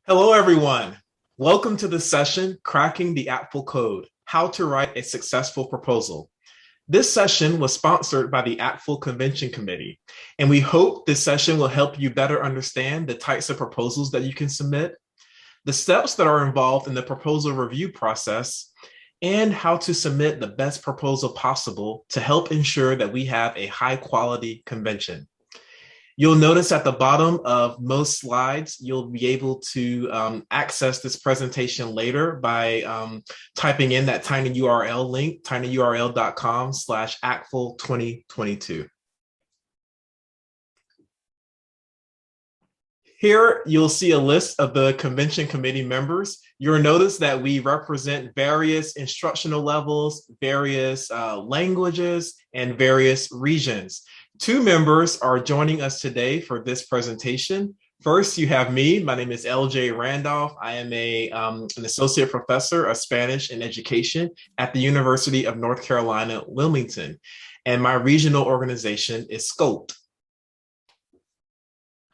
Hello, everyone. Welcome to the session, Cracking the ACTFL Code, How to Write a Successful Proposal. This session was sponsored by the ACTFL Convention Committee, and we hope this session will help you better understand the types of proposals that you can submit, the steps that are involved in the proposal review process, and how to submit the best proposal possible to help ensure that we have a high-quality convention. You'll notice at the bottom of most slides, you'll be able to access this presentation later by typing in that tiny URL link, tinyurl.com/ACTFL2022. Here, you'll see a list of the convention committee members. You'll notice that we represent various instructional levels, various languages, and various regions. Two members are joining us today for this presentation. First, you have me. My name is LJ Randolph. I am an associate professor of Spanish and education at the University of North Carolina, Wilmington, and my regional organization is SCOPE.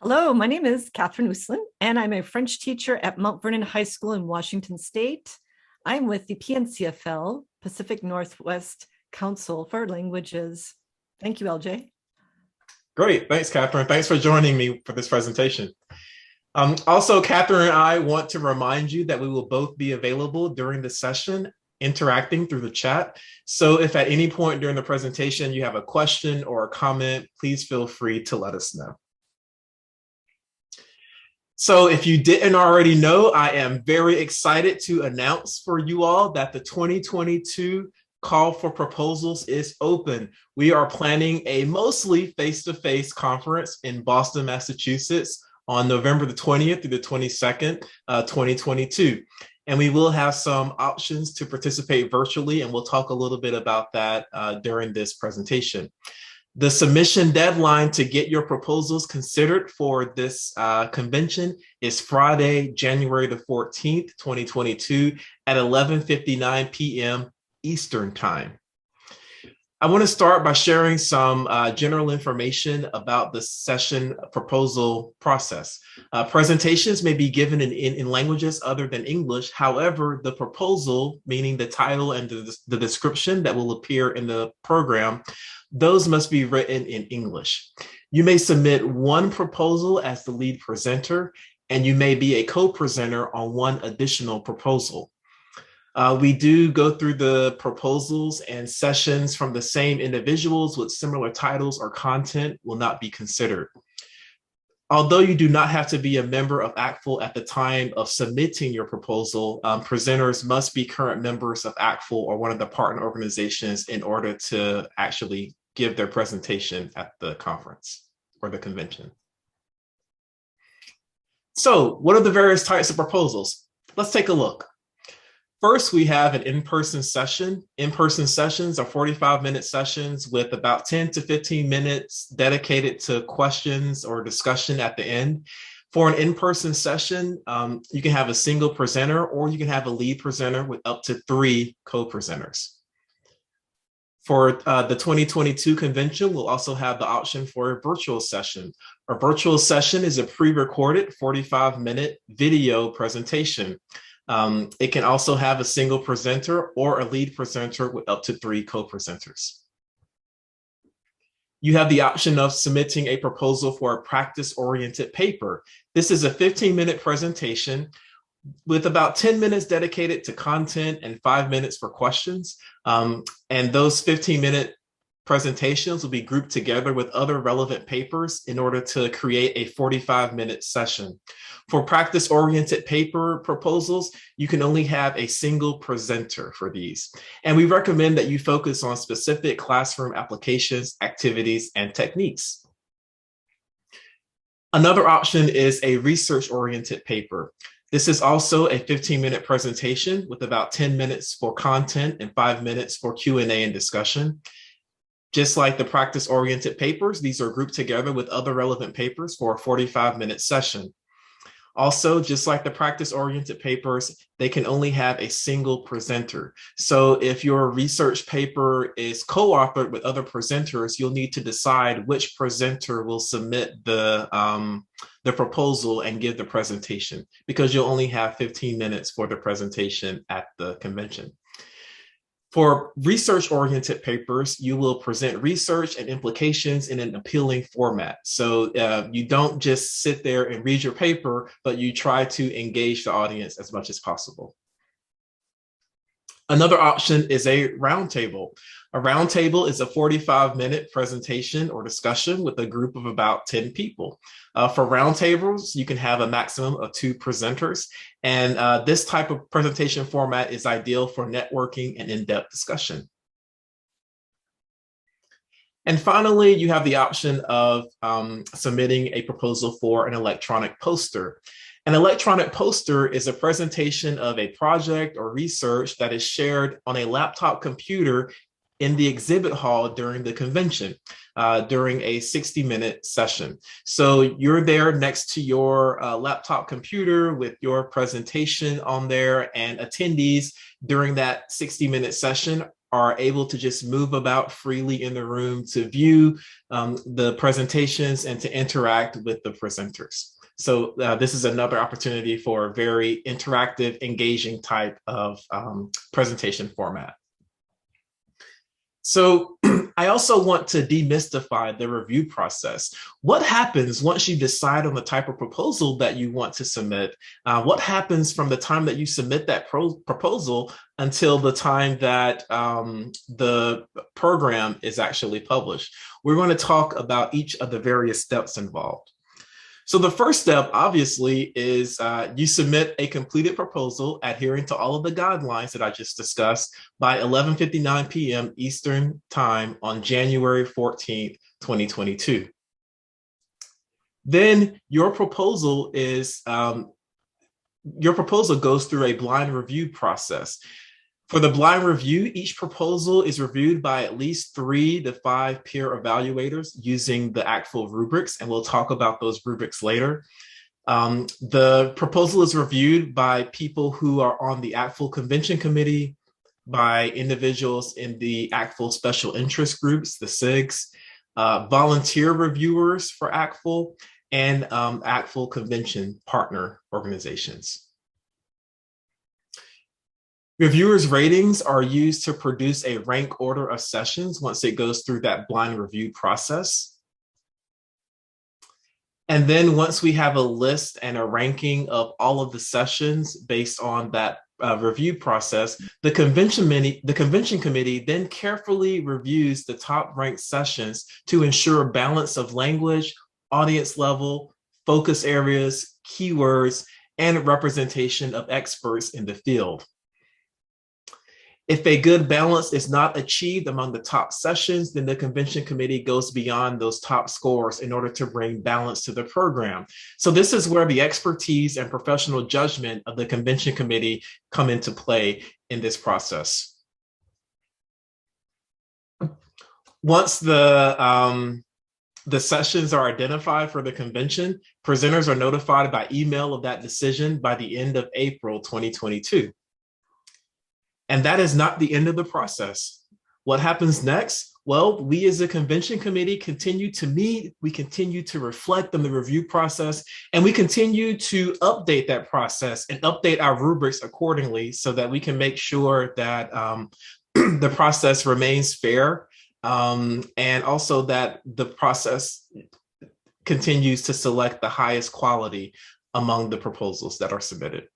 Hello, my name is Catherine Uslan, and I'm a French teacher at Mount Vernon High School in Washington State. I'm with the PNCFL, Pacific Northwest Council for Languages. Thank you, LJ. Great, thanks, Catherine. Thanks for joining me for this presentation. Also, Catherine and I want to remind you that we will both be available during the session, interacting through the chat. So if at any point during the presentation you have a question or a comment, please feel free to let us know. So if you didn't already know, I am very excited to announce for you all that the 2022 Call for Proposals is open. We are planning a mostly face-to-face conference in Boston, Massachusetts on November the 20th through the 22nd, 2022. And we will have some options to participate virtually, and we'll talk a little bit about that during this presentation. The submission deadline to get your proposals considered for this convention is Friday, January the 14th, 2022 at 11:59 p.m. Eastern Time. I want to start by sharing some general information about the session proposal process. Presentations may be given in languages other than English. However, the proposal, meaning the title and the description that will appear in the program, those must be written in English. You may submit one proposal as the lead presenter, and you may be a co-presenter on one additional proposal. We do go through the proposals, and sessions from the same individuals with similar titles or content will not be considered. Although you do not have to be a member of ACTFL at the time of submitting your proposal, presenters must be current members of ACTFL or one of the partner organizations in order to actually give their presentation at the conference or the convention. So what are the various types of proposals? Let's take a look. First, we have an in-person session. In-person sessions are 45-minute sessions with about 10 to 15 minutes dedicated to questions or discussion at the end. For an in-person session, you can have a single presenter, or you can have a lead presenter with up to 3 co-presenters. For the 2022 convention, we'll also have the option for a virtual session. A virtual session is a pre-recorded 45-minute video presentation. It can also have a single presenter or a lead presenter with up to 3 co-presenters. You have the option of submitting a proposal for a practice-oriented paper. This is a 15-minute presentation with about 10 minutes dedicated to content and 5 minutes for questions. And those 15-minute presentations will be grouped together with other relevant papers in order to create a 45-minute session. For practice-oriented paper proposals, you can only have a single presenter for these. And we recommend that you focus on specific classroom applications, activities, and techniques. Another option is a research-oriented paper. This is also a 15-minute presentation with about 10 minutes for content and 5 minutes for Q&A and discussion. Just like the practice-oriented papers, these are grouped together with other relevant papers for a 45-minute session. Also, just like the practice-oriented papers, they can only have a single presenter. So if your research paper is co-authored with other presenters, you'll need to decide which presenter will submit the proposal and give the presentation, because you'll only have 15 minutes for the presentation at the convention. For research-oriented papers, you will present research and implications in an appealing format. So you don't just sit there and read your paper, but you try to engage the audience as much as possible. Another option is a roundtable. A roundtable is a 45-minute presentation or discussion with a group of about 10 people. For roundtables, you can have a maximum of 2 presenters, and this type of presentation format is ideal for networking and in-depth discussion. And finally, you have the option of submitting a proposal for an electronic poster. An electronic poster is a presentation of a project or research that is shared on a laptop computer in the exhibit hall during the convention, during a 60-minute session. So you're there next to your laptop computer with your presentation on there, and attendees during that 60-minute session are able to just move about freely in the room to view the presentations and to interact with the presenters. So this is another opportunity for a very interactive, engaging type of presentation format. So I also want to demystify the review process. What happens once you decide on the type of proposal that you want to submit? What happens from the time that you submit that proposal until the time that the program is actually published? We're going to talk about each of the various steps involved. So the first step, obviously, is you submit a completed proposal adhering to all of the guidelines that I just discussed by 11:59 p.m. Eastern Time on January 14th, 2022. Then your proposal goes through a blind review process. For the blind review, each proposal is reviewed by at least 3 to 5 peer evaluators using the ACTFL rubrics, and we'll talk about those rubrics later. The proposal is reviewed by people who are on the ACTFL Convention Committee, by individuals in the ACTFL Special Interest Groups, the SIGs, volunteer reviewers for ACTFL, and ACTFL Convention partner organizations. Reviewers' ratings are used to produce a rank order of sessions once it goes through that blind review process. And then once we have a list and a ranking of all of the sessions based on that review process, the convention committee then carefully reviews the top ranked sessions to ensure balance of language, audience level, focus areas, keywords, and representation of experts in the field. If a good balance is not achieved among the top sessions, then the convention committee goes beyond those top scores in order to bring balance to the program. So this is where the expertise and professional judgment of the convention committee come into play in this process. Once the sessions are identified for the convention, presenters are notified by email of that decision by the end of April 2022. And that is not the end of the process. What happens next? Well, we as a convention committee continue to meet, we continue to reflect on the review process, and we continue to update that process and update our rubrics accordingly so that we can make sure that the process remains fair, and also that the process continues to select the highest quality among the proposals that are submitted.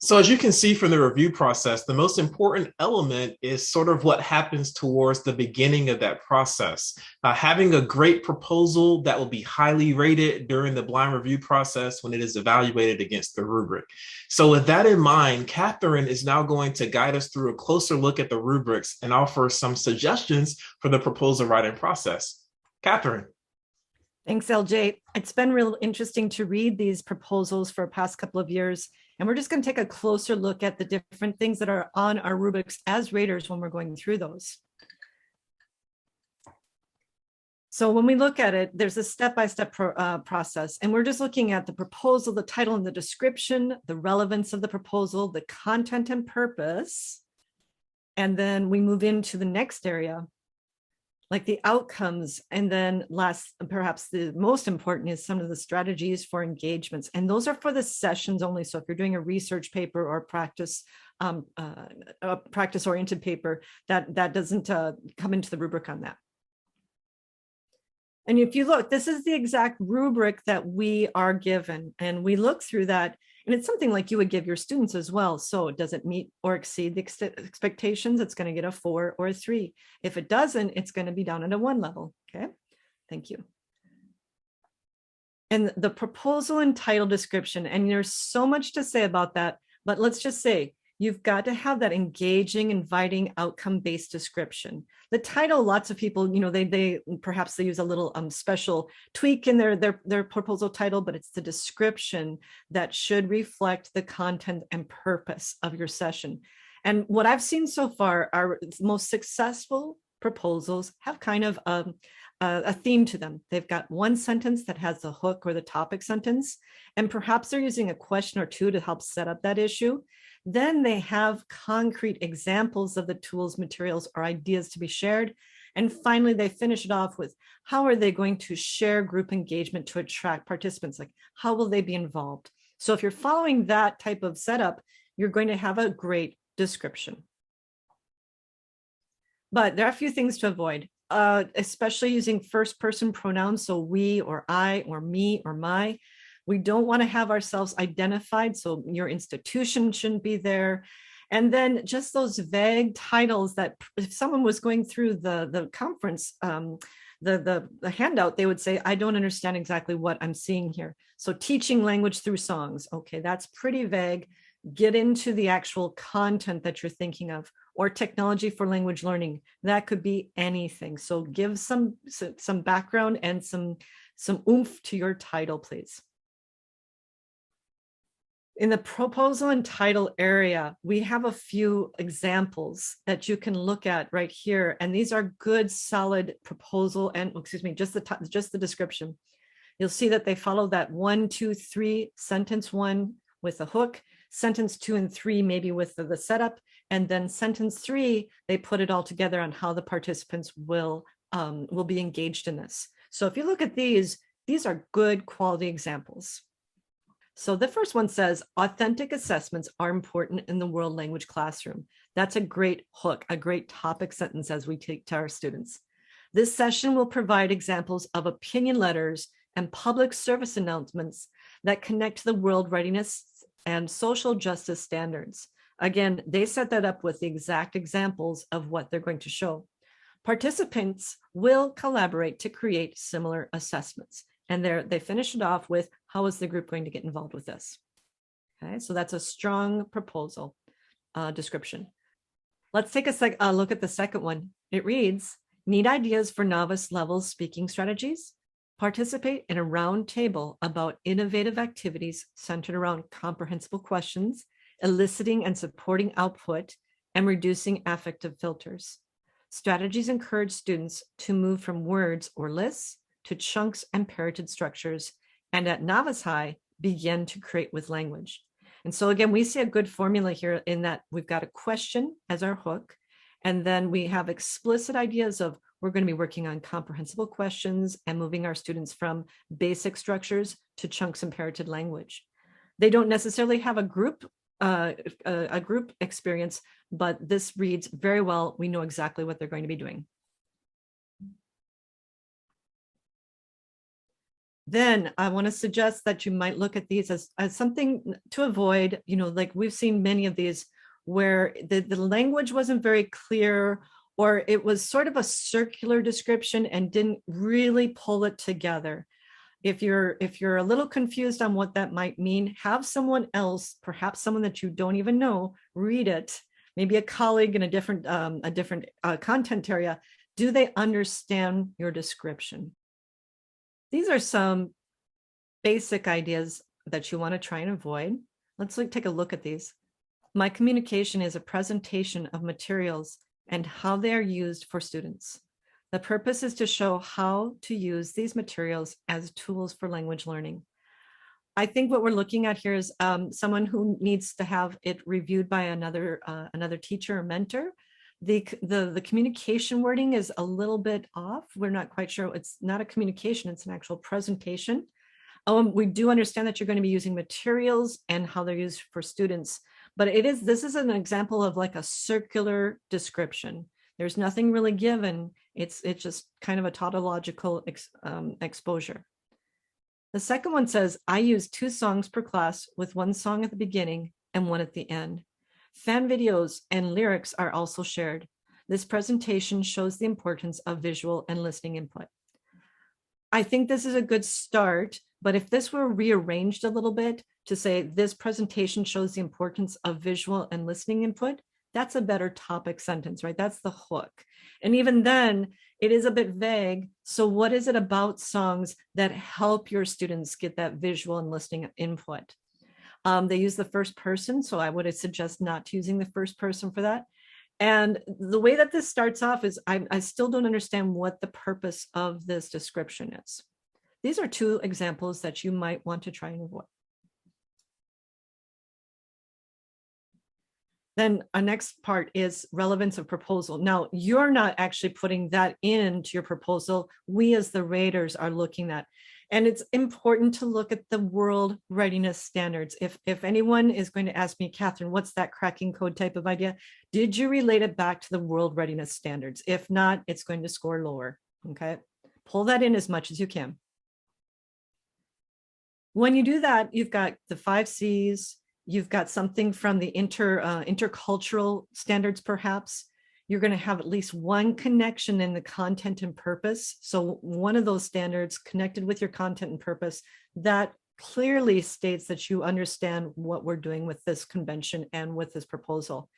So as you can see from the review process, the most important element is sort of what happens towards the beginning of that process. Having a great proposal that will be highly rated during the blind review process when it is evaluated against the rubric. So with that in mind, Catherine is now going to guide us through a closer look at the rubrics and offer some suggestions for the proposal writing process. Catherine. Thanks, LJ. It's been real interesting to read these proposals for the past couple of years. And we're just going to take a closer look at the different things that are on our rubrics as raters when we're going through those. So when we look at it, there's a step-by-step process, and we're just looking at the proposal, the title and the description, the relevance of the proposal, the content and purpose. And then we move into the next area, like the outcomes. And then last, perhaps the most important, is some of the strategies for engagements. And those are for the sessions only. So if you're doing a research paper or a practice-oriented paper, that doesn't come into the rubric on that. And if you look, this is the exact rubric that we are given, and we look through that, and it's something like you would give your students as well. So does it meet or exceed the expectations? It's going to get a 4 or a 3. If it doesn't, it's going to be down at a 1 level. Okay, thank you. And the proposal and title description, and there's so much to say about that, but let's just say, you've got to have that engaging, inviting, outcome-based description. The title, lots of people, they perhaps they use a little special tweak in their proposal title, but it's the description that should reflect the content and purpose of your session. And what I've seen so far, our most successful proposals have kind of a theme to them. They've got one sentence that has the hook or the topic sentence, and perhaps they're using a question or two to help set up that issue. Then they have concrete examples of the tools, materials, or ideas to be shared. And finally, they finish it off with how are they going to share group engagement to attract participants? Like, how will they be involved? So if you're following that type of setup, you're going to have a great description. But there are a few things to avoid, especially using first-person pronouns. So we or I or me or my. We don't want to have ourselves identified, so your institution shouldn't be there. And then just those vague titles that if someone was going through the conference, the handout, they would say, I don't understand exactly what I'm seeing here. So teaching language through songs. Okay, that's pretty vague. Get into the actual content that you're thinking of, or technology for language learning. That could be anything. So give some background and some oomph to your title, please. In the proposal and title area, we have a few examples that you can look at right here. And these are good, solid proposal and, just the description. You'll see that they follow that 1, 2, 3, sentence 1 with a hook, sentence 2 and 3, maybe with the setup, and then sentence 3, they put it all together on how the participants will be engaged in this. So if you look at these are good quality examples. So the first one says, authentic assessments are important in the world language classroom. That's a great hook, a great topic sentence as we take to our students. This session will provide examples of opinion letters and public service announcements that connect to the world readiness and social justice standards. Again, they set that up with the exact examples of what they're going to show. Participants will collaborate to create similar assessments. And they finish it off with, how is the group going to get involved with this? Okay, so that's a strong proposal description. Let's take a look at the second one. It reads, need ideas for novice level speaking strategies? Participate in a round table about innovative activities centered around comprehensible questions, eliciting and supporting output, and reducing affective filters. Strategies encourage students to move from words or lists to chunks and parroted structures, and at novice high, begin to create with language. And so again, we see a good formula here in that we've got a question as our hook, and then we have explicit ideas of we're going to be working on comprehensible questions and moving our students from basic structures to chunks and parroted language. They don't necessarily have a group experience, but this reads very well. We know exactly what they're going to be doing. Then I want to suggest that you might look at these as something to avoid, like we've seen many of these where the language wasn't very clear, or it was sort of a circular description and didn't really pull it together. If you're a little confused on what that might mean, have someone else, perhaps someone that you don't even know, read it. Maybe a colleague in a different content area. Do they understand your description? These are some basic ideas that you want to try and avoid. Let's take a look at these. My communication is a presentation of materials and how they are used for students. The purpose is to show how to use these materials as tools for language learning. I think what we're looking at here is someone who needs to have it reviewed by another teacher or mentor. The communication wording is a little bit off. We're not quite sure. It's not a communication, it's an actual presentation. We do understand that you're going to be using materials and how they're used for students, but this is an example of like a circular description. There's nothing really given. It's just kind of a tautological exposure. The second one says, I use 2 songs per class with 1 song at the beginning and 1 at the end. Fan videos and lyrics are also shared. This presentation shows the importance of visual and listening input. I think this is a good start, but if this were rearranged a little bit to say this presentation shows the importance of visual and listening input, that's a better topic sentence, right? That's the hook. And even then, it is a bit vague. So what is it about songs that help your students get that visual and listening input? They use the first person, so I would suggest not using the first person for that. And the way that this starts off is I still don't understand what the purpose of this description is. These are 2 examples that you might want to try and avoid. Then our next part is relevance of proposal. Now, you're not actually putting that into your proposal. We as the raters are looking at. And it's important to look at the world readiness standards. If anyone is going to ask me, Catherine, what's that cracking code type of idea? Did you relate it back to the world readiness standards? If not, it's going to score lower, okay? Pull that in as much as you can. When you do that, you've got the 5 C's, you've got something from the intercultural standards, perhaps. You're going to have at least one connection in the content and purpose. So one of those standards connected with your content and purpose that clearly states that you understand what we're doing with this convention and with this proposal.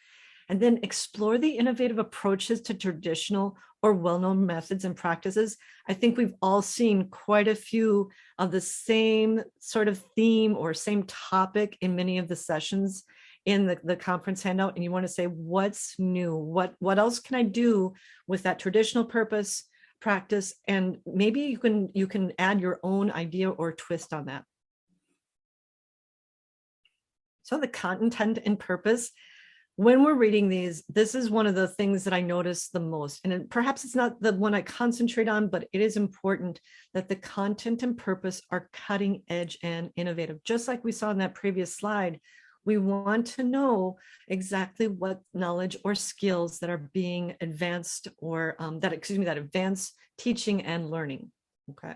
And then explore the innovative approaches to traditional or well-known methods and practices. I think we've all seen quite a few of the same sort of theme or same topic in many of the sessions in the conference handout, and you want to say, what's new? What else can I do with that traditional purpose, practice? And maybe you can add your own idea or twist on that. So the content and purpose, when we're reading these, this is one of the things that I notice the most. And perhaps it's not the one I concentrate on, but it is important that the content and purpose are cutting edge and innovative. Just like we saw in that previous slide, we want to know exactly what knowledge or skills that are being advanced or that advance teaching and learning, okay?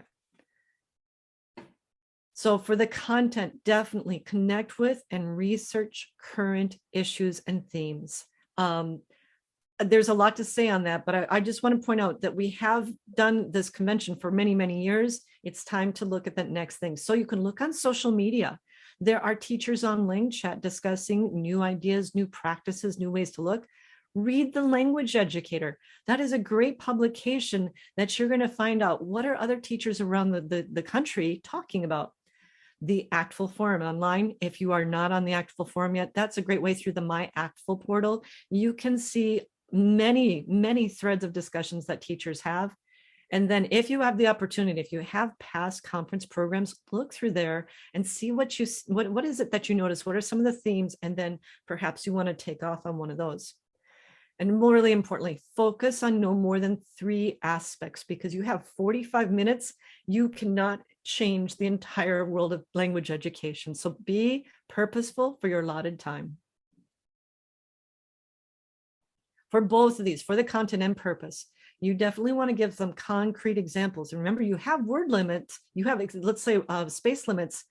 So for the content, definitely connect with and research current issues and themes. There's a lot to say on that, but I just want to point out that we have done this convention for many, many years. It's time to look at that next thing. So you can look on social media. There are teachers on LangChat discussing new ideas, new practices, new ways to look. Read The Language Educator. That is a great publication that you're going to find out what are other teachers around the country talking about. The ACTFL forum online. If you are not on the ACTFL forum yet, that's a great way through the My ACTFL portal. You can see many, many threads of discussions that teachers have. And then if you have the opportunity, if you have past conference programs, look through there and see what is it that you notice? What are some of the themes? And then perhaps you want to take off on one of those. And more really importantly, focus on no more than 3 aspects because you have 45 minutes. You cannot change the entire world of language education. So be purposeful for your allotted time. For both of these, for the content and purpose, you definitely want to give some concrete examples. And remember, you have word limits, you have, let's say, space limits.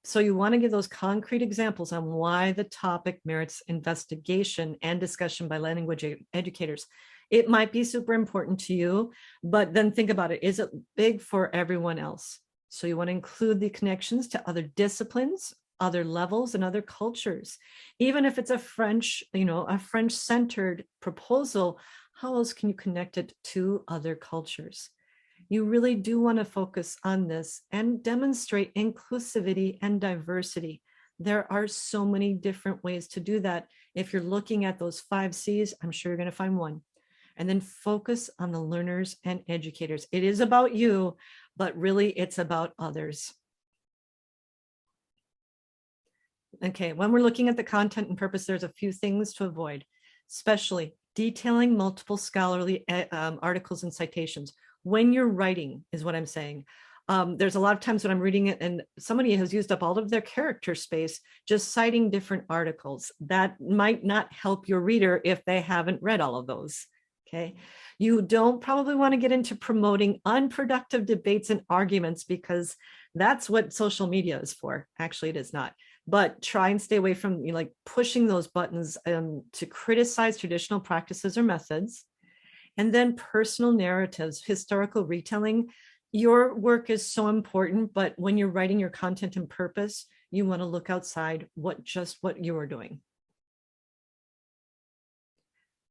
So you want to give those concrete examples on why the topic merits investigation and discussion by language educators. It might be super important to you, but then think about it. Is it big for everyone else? So you want to include the connections to other disciplines, other levels, and other cultures. Even if it's a French, a French-centered proposal, how else can you connect it to other cultures? You really do want to focus on this and demonstrate inclusivity and diversity. There are so many different ways to do that. If you're looking at those 5 C's, I'm sure you're going to find one. And then focus on the learners and educators. It is about you, but really it's about others. Okay, when we're looking at the content and purpose, there's a few things to avoid, especially detailing multiple scholarly articles and citations. When you're writing is what I'm saying. There's a lot of times when I'm reading it and somebody has used up all of their character space just citing different articles. That might not help your reader if they haven't read all of those. Okay, you don't probably want to get into promoting unproductive debates and arguments because that's what social media is for. Actually, it is not. But try and stay away from like pushing those buttons to criticize traditional practices or methods. And then personal narratives, historical retelling. Your work is so important, but when you're writing your content and purpose, you want to look outside what you are doing.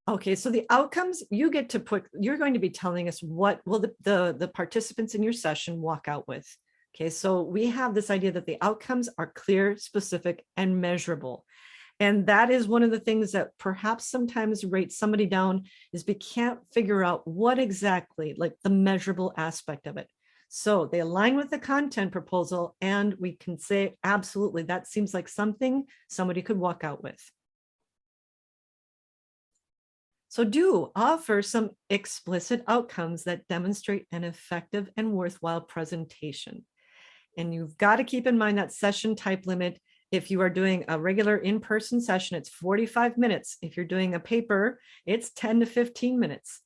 Okay, so the outcomes you get to put, you're going to be telling us what will the participants in your session walk out with. Okay, so we have this idea that the outcomes are clear, specific, and measurable. And that is one of the things that perhaps sometimes rates somebody down is we can't figure out what exactly, like the measurable aspect of it. So they align with the content proposal and we can say, absolutely, that seems like something somebody could walk out with. So do offer some explicit outcomes that demonstrate an effective and worthwhile presentation. And you've got to keep in mind that session type limit. If you are doing a regular in-person session, it's 45 minutes. If you're doing a paper, it's 10 to 15 minutes.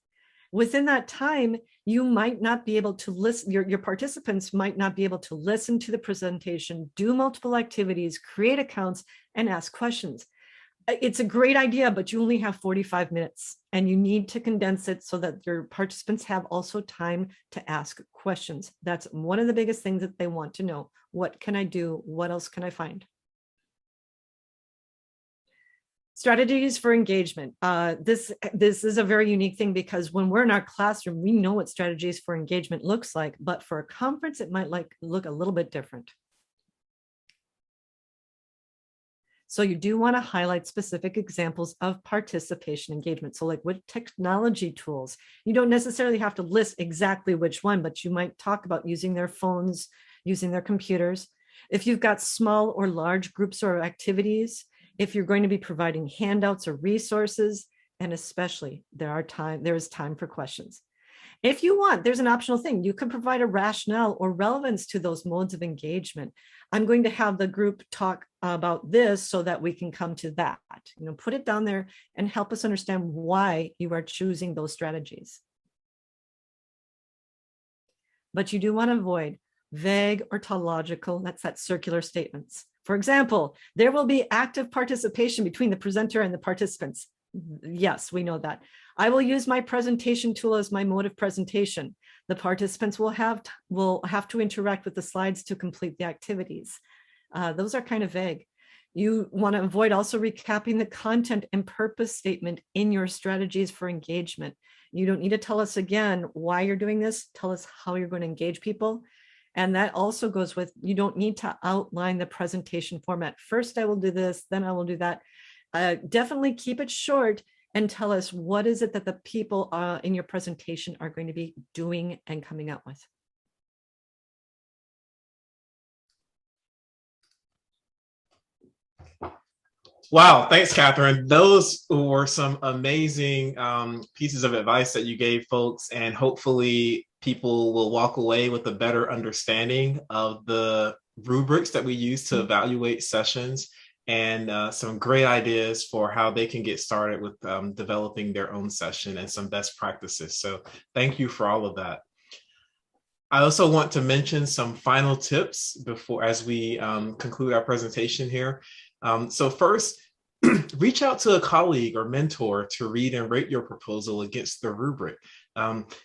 Within that time, you might not be able to listen, your participants might not be able to listen to the presentation, do multiple activities, create accounts, and ask questions. It's a great idea, but you only have 45 minutes and you need to condense it so that your participants have also time to ask questions. That's one of the biggest things that they want to know. What can I do? What else can I find? Strategies for engagement. This is a very unique thing because when we're in our classroom, we know what strategies for engagement looks like, but for a conference, it might look a little bit different. So you do want to highlight specific examples of participation engagement. So like with technology tools, you don't necessarily have to list exactly which one, but you might talk about using their phones, using their computers. If you've got small or large groups or activities, if you're going to be providing handouts or resources, and especially there is time for questions. If you want, there's an optional thing. You can provide a rationale or relevance to those modes of engagement. I'm going to have the group talk about this so that we can come to that. Put it down there and help us understand why you are choosing those strategies. But you do want to avoid vague or tautological, that's that circular statements. For example, there will be active participation between the presenter and the participants. Yes, we know that. I will use my presentation tool as my mode of presentation. The participants will have to interact with the slides to complete the activities. Those are kind of vague. You want to avoid also recapping the content and purpose statement in your strategies for engagement. You don't need to tell us again why you're doing this. Tell us how you're going to engage people. And that also goes with, you don't need to outline the presentation format. First, I will do this, then I will do that. Definitely keep it short and tell us what is it that the people in your presentation are going to be doing and coming out with. Wow, thanks, Catherine. Those were some amazing pieces of advice that you gave folks, and hopefully people will walk away with a better understanding of the rubrics that we use to evaluate sessions, and some great ideas for how they can get started with developing their own session and some best practices. So thank you for all of that. I also want to mention some final tips as we conclude our presentation here. So first, reach out to a colleague or mentor to read and rate your proposal against the rubric.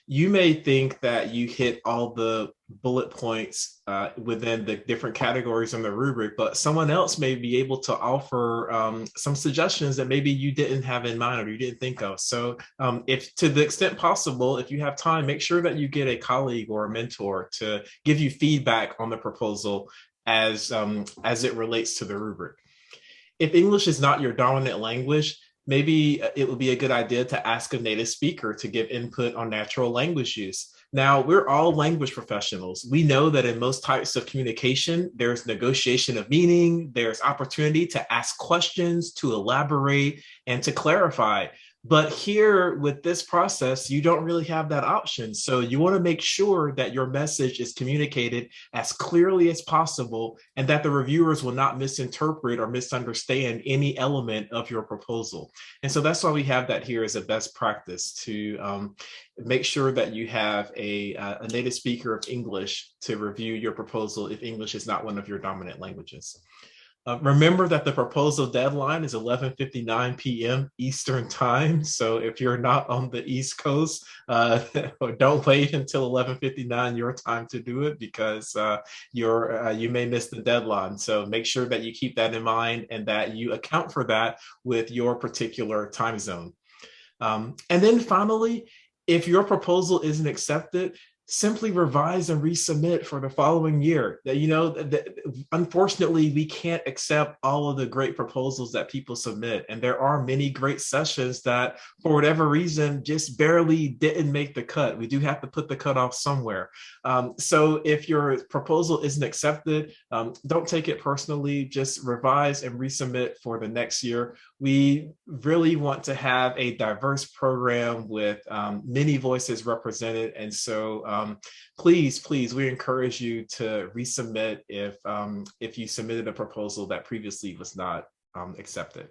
You may think that you hit all the bullet points within the different categories in the rubric, but someone else may be able to offer some suggestions that maybe you didn't have in mind or you didn't think of. So if to the extent possible, if you have time, make sure that you get a colleague or a mentor to give you feedback on the proposal as it relates to the rubric. If English is not your dominant language, maybe it would be a good idea to ask a native speaker to give input on natural language use. Now, we're all language professionals. We know that in most types of communication, there's negotiation of meaning, there's opportunity to ask questions, to elaborate, and to clarify. But here with this process, you don't really have that option. So you want to make sure that your message is communicated as clearly as possible and that the reviewers will not misinterpret or misunderstand any element of your proposal. And so that's why we have that here as a best practice to make sure that you have a native speaker of English to review your proposal if English is not one of your dominant languages. Remember that the proposal deadline is 11:59 p.m. Eastern time. So if you're not on the East Coast, don't wait until 11:59 your time to do it because you may miss the deadline. So make sure that you keep that in mind and that you account for that with your particular time zone. And then finally, if your proposal isn't accepted, simply revise and resubmit for the following year. Unfortunately, we can't accept all of the great proposals that people submit. And there are many great sessions that, for whatever reason, just barely didn't make the cut. We do have to put the cutoff somewhere. So if your proposal isn't accepted, don't take it personally. Just revise and resubmit for the next year. We really want to have a diverse program with many voices represented. And so please, we encourage you to resubmit if you submitted a proposal that previously was not accepted.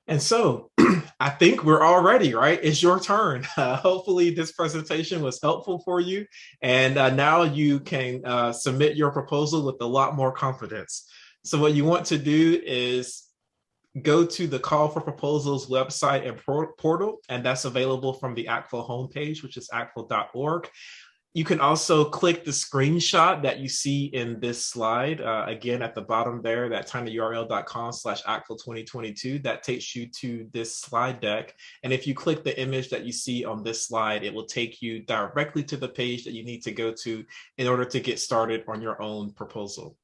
And so I think we're all ready, right? It's your turn. Hopefully this presentation was helpful for you. And now you can submit your proposal with a lot more confidence. So what you want to do is go to the Call for Proposals website and portal, and that's available from the ACTFL homepage, which is actfl.org. You can also click the screenshot that you see in this slide. Again, at the bottom there, that tinyurl.com/actfl2022, that takes you to this slide deck. And if you click the image that you see on this slide, it will take you directly to the page that you need to go to in order to get started on your own proposal.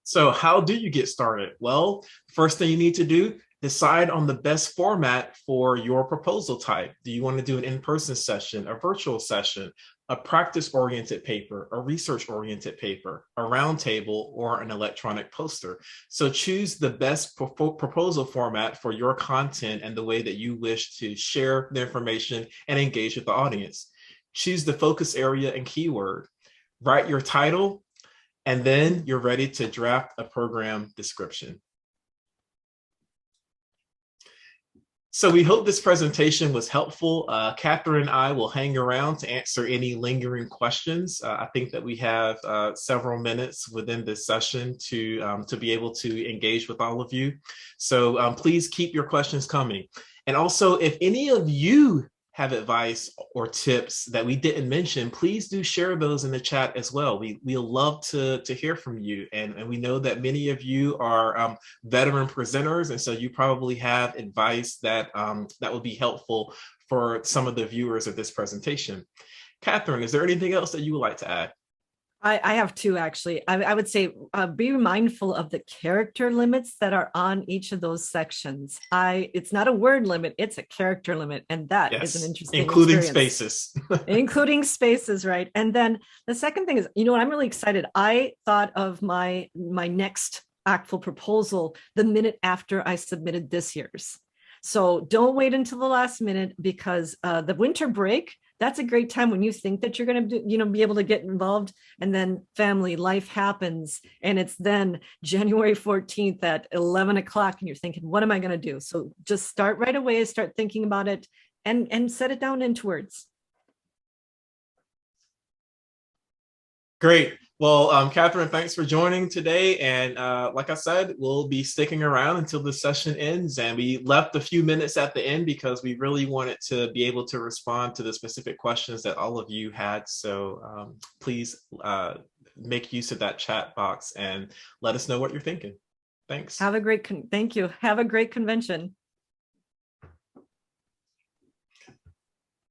So how do you get started? Well, first thing you need to do, decide on the best format for your proposal type. Do you want to do an in-person session, a virtual session, a practice-oriented paper, a research-oriented paper, a roundtable, or an electronic poster? So choose the best proposal format for your content and the way that you wish to share the information and engage with the audience. Choose the focus area and keyword. Write your title, and then you're ready to draft a program description. So we hope this presentation was helpful. Catherine and I will hang around to answer any lingering questions. I think that we have several minutes within this session to be able to engage with all of you. So please keep your questions coming. And also, if any of you have advice or tips that we didn't mention, please do share those in the chat as well. We'll love to hear from you. And we know that many of you are veteran presenters, and so you probably have advice that would be helpful for some of the viewers of this presentation. Catherine, is there anything else that you would like to add? I have two, actually. I would say be mindful of the character limits that are on each of those sections. It's not a word limit, it's a character limit. And that is an interesting including experience. Spaces. Including spaces, right? And then the second thing is, I'm really excited. I thought of my next ACTFL proposal the minute after I submitted this year's. So don't wait until the last minute, because the winter break, that's a great time when you think that you're going to be able to get involved, and then family life happens, and it's then January 14th at 11 o'clock, and you're thinking, what am I going to do? So just start right away, start thinking about it, and set it down into words. Great. Well, Catherine, thanks for joining today. And like I said, we'll be sticking around until the session ends. And we left a few minutes at the end because we really wanted to be able to respond to the specific questions that all of you had. So please make use of that chat box and let us know what you're thinking. Thanks. Thank you. Have a great convention.